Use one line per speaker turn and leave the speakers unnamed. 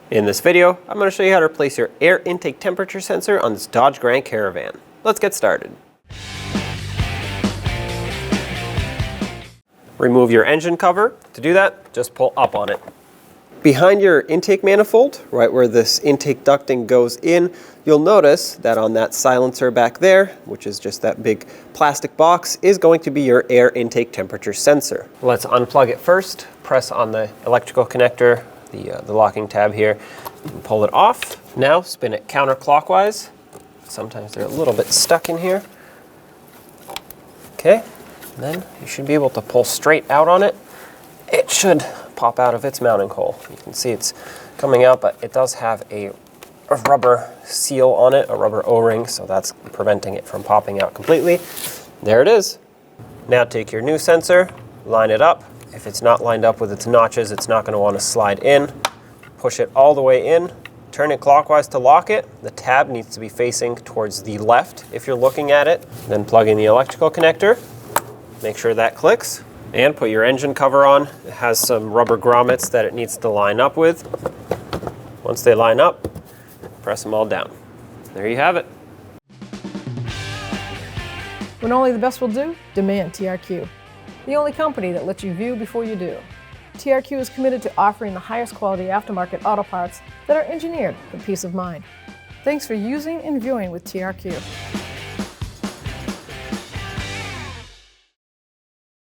In this video, I'm going to show you how to replace your air intake temperature sensor on this Dodge Grand Caravan. Let's get started. Remove your engine cover. To do that, just pull up on it. Behind your intake manifold, right where this intake ducting goes in, you'll notice that on that silencer back there, which is just that big plastic box, is going to be your air intake temperature sensor. Let's unplug it first. Press on the electrical connector, the locking tab here, and pull it off. Now spin it counterclockwise. Sometimes they're a little bit stuck in here. Okay, and then you should be able to pull straight out on it. It should pop out of its mounting hole. You can see it's coming out, but it does have a rubber seal on it, a rubber O-ring, so that's preventing it from popping out completely. There it is. Now take your new sensor, line it up. If it's not lined up with its notches, it's not going to want to slide in. Push it all the way in, turn it clockwise to lock it. The tab needs to be facing towards the left if you're looking at it. Then plug in the electrical connector. Make sure that clicks. And put your engine cover on. It has some rubber grommets that it needs to line up with. Once they line up, press them all down. There you have it.
When only the best will do, demand TRQ. The only company that lets you view before you do. TRQ is committed to offering the highest quality aftermarket auto parts that are engineered for peace of mind. Thanks for using and viewing with TRQ.